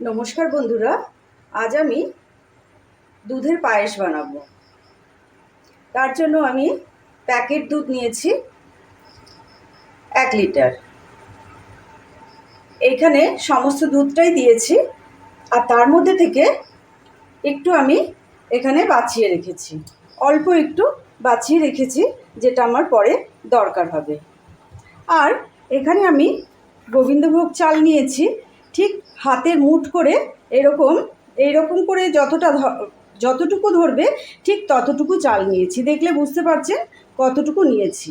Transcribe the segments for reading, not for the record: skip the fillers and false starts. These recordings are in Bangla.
নমস্কার বন্ধুরা, আজ আমি দুধের পায়েস বানাবো। তার জন্য আমি প্যাকেট দুধ নিয়েছি 1 লিটার। এইখানে সমস্ত দুধটাই দিয়েছি, আর তার মধ্যে থেকে একটু আমি এখানে বাছিয়ে রেখেছি, অল্প একটু বাছিয়ে রেখেছি, যেটা আমার পরে দরকার হবে। আর এখানে আমি গোবিন্দভোগ চাল নিয়েছি, ঠিক হাতের মুঠ করে এইরকম করে যতটুকু ধরবে ঠিক ততটুকু চাল নিয়েছি। দেখলে বুঝতে পারছেন কতটুকু নিয়েছি।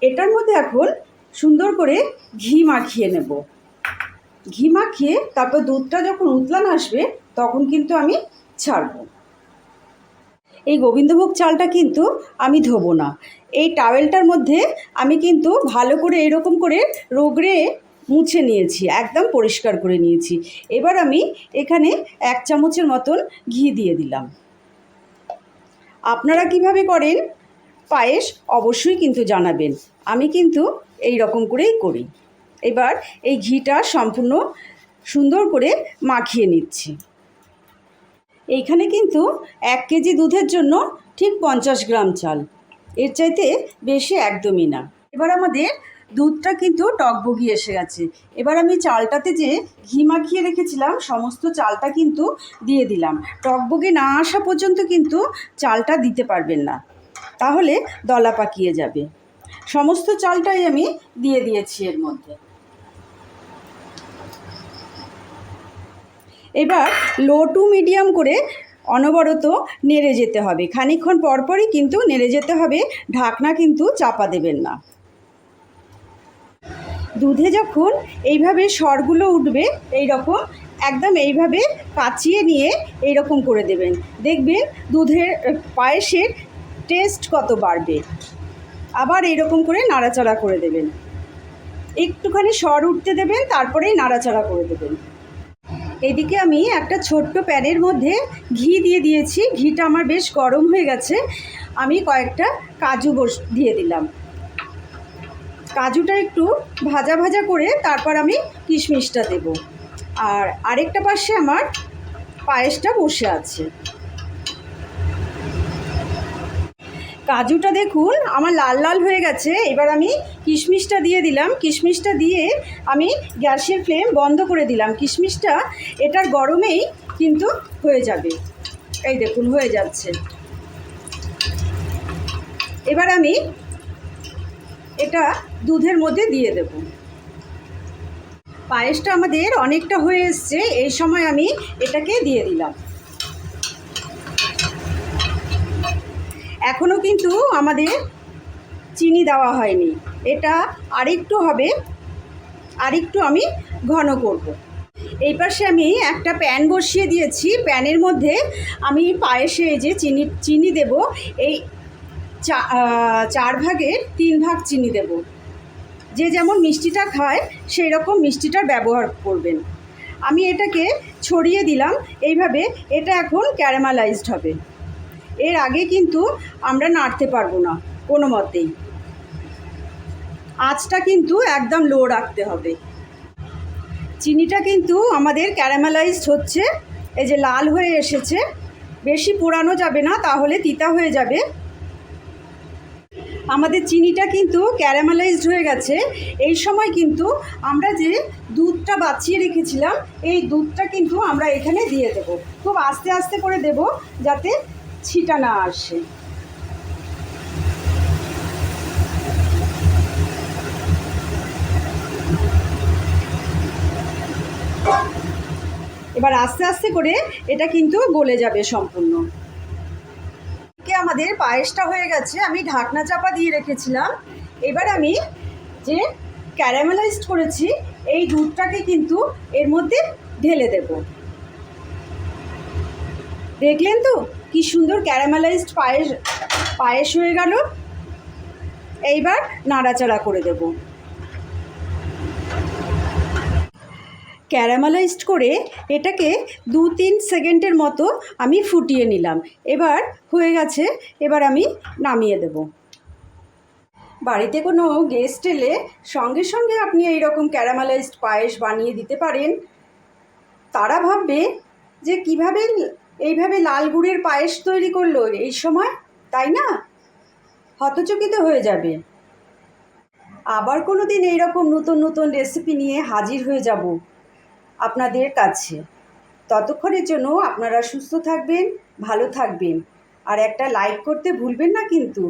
এটার মধ্যে এখন সুন্দর করে ঘি মাখিয়ে নেব। ঘি মাখিয়ে তারপর দুধটা যখন উতলান আসবে তখন কিন্তু আমি ছাড়ব। এই গোবিন্দভোগ চালটা কিন্তু আমি ধোবো না। এই টাওয়েলটার মধ্যে আমি কিন্তু ভালো করে এরকম করে রগড়ে মুছে নিয়েছি, একদম পরিষ্কার করে নিয়েছি। এবার আমি এখানে 1 চামচের মতন ঘি দিয়ে দিলাম। আপনারা কিভাবে করেন পায়েস অবশ্যই কিন্তু জানাবেন। আমি কিন্তু এই রকম করেই করি। এবার এই ঘিটা সম্পূর্ণ সুন্দর করে মাখিয়ে নিচ্ছি। এইখানে কিন্তু 1 কেজি দুধের জন্য ঠিক 50 গ্রাম চাল, এর চাইতে বেশি একদমই না। এবার আমাদের দুধটা কিন্তু টকবগিয়ে এসে গেছে। এবার আমি চালটাতে যে ঘি মাখিয়ে রেখেছিলাম সমস্ত চালটা কিন্তু দিয়ে দিলাম। টকবগে না আসা পর্যন্ত কিন্তু চালটা দিতে পারবেন না, তাহলে দলা পাকিয়ে যাবে। সমস্ত চালটাই আমি দিয়ে দিয়েছি এর মধ্যে। এবার লো টু মিডিয়াম করে অনবরত নেড়ে যেতে হবে, খানিকক্ষণ পরপরই কিন্তু নেড়ে যেতে হবে, ঢাকনা কিন্তু চাপা দেবেন না। দুধে যখন এইভাবে সরগুলো উঠবে এইরকম, একদম এইভাবে কাচিয়ে নিয়ে এইরকম করে দেবেন, দেখবেন দুধের পায়েসের টেস্ট কত বাড়বে। আবার এইরকম করে নাড়াচাড়া করে দেবেন, একটুখানি সর উঠতে দেবেন, তারপরেই নাড়াচাড়া করে দেবেন। এদিকে আমি একটা ছোট্ট প্যানের মধ্যে ঘি দিয়ে দিয়েছি। ঘিটা আমার বেশ গরম হয়ে গেছে। আমি কয়েকটা কাজু দিয়ে দিলাম। কাজুটা একটু ভাজা ভাজা করে তারপর আমি কিশমিশটা দেব। আর আরেকটা পাশে আমার পায়েসটা বসে আছে। কাজুটা দেখুন আমার লাল লাল হয়ে গেছে। এবার আমি কিশমিশটা দিয়ে দিলাম। কিশমিশটা দিয়ে আমি গ্যাসের ফ্লেম বন্ধ করে দিলাম। কিশমিশটা এটার গরমেই কিন্তু হয়ে যাবে। এই দেখুন হয়ে যাচ্ছে। এবার আমি এটা দুধের মধ্যে দিয়ে দেব। পায়েসটা আমাদের অনেকটা হয়ে এসছে, এই সময় আমি এটাকে দিয়ে দিলাম। এখনও কিন্তু আমাদের চিনি দেওয়া হয়নি, এটা আরেকটু হবে, আরেকটু আমি ঘন করব। এই পাশে আমি একটা প্যান বসিয়ে দিয়েছি। প্যানের মধ্যে আমি পায়েসে যে চিনি দেব, এই 4 ভাগের 3 ভাগ চিনি দেব। যে যেমন মিষ্টিটা খায় সেই রকম মিষ্টিটার ব্যবহার করবেন। আমি এটাকে ছড়িয়ে দিলাম এইভাবে। এটা এখন ক্যারামেলাইজড হবে। এর আগে কিন্তু আমরা নাড়তে পারবো না কোনো মতেই। আঁচটা কিন্তু একদম লো রাখতে হবে। চিনিটা কিন্তু আমাদের ক্যারামেলাইজড হচ্ছে, এই যে লাল হয়ে এসেছে। বেশি পোড়ানো যাবে না, তাহলে তিতা হয়ে যাবে। আমাদের চিনিটা কিন্তু ক্যারামেলাইজড হয়ে গেছে। এই সময় কিন্তু আমরা যে দুধটা বাছিয়ে রেখেছিলাম এই দুধটা কিন্তু আমরা এখানে দিয়ে দেব। খুব আস্তে আস্তে করে দেব যাতে ছিটা না আসে। এবার আস্তে আস্তে করে এটা কিন্তু গলে যাবে সম্পূর্ণ। আমাদের পায়েসটা হয়ে গেছে। আমি ঢাকনা চাপা দিয়ে রেখেছিলাম। এবার আমি যে ক্যারামেলাইজড করেছি এই দুধটাকে কিন্তু এর মধ্যে ঢেলে দেব। দেখলেন তো কি সুন্দর ক্যারামেলাইজড পায়েস হয়ে গেল। এইবার নাড়াচাড়া করে দেব। ক্যারামেলাইজড করে এটাকে 2-3 সেকেন্ডের মতো আমি ফুটিয়ে নিলাম। এবার হয়ে গেছে। এবার আমি নামিয়ে দেব। বাড়িতে কোনো গেস্ট এলে সঙ্গে সঙ্গে আপনি এই রকম ক্যারামেলাইজড পায়েস বানিয়ে দিতে পারেন। তারা ভাববে যে কিভাবে এইভাবে লাল গুড়ের পায়েস তৈরি করলো এই সময়, তাই না? হতচকিত হয়ে যাবে। আবার কোনো দিন এইরকম নতুন নতুন রেসিপি নিয়ে হাজির হয়ে যাব আপনাদের কাছে। ততক্ষণের জন্য আপনারা সুস্থ থাকবেন, ভালো থাকবেন, আর একটা লাইক করতে ভুলবেন না কিন্তু।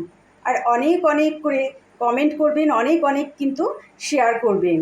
আর অনেক অনেক করে কমেন্ট করবেন, অনেক অনেক কিন্তু শেয়ার করবেন।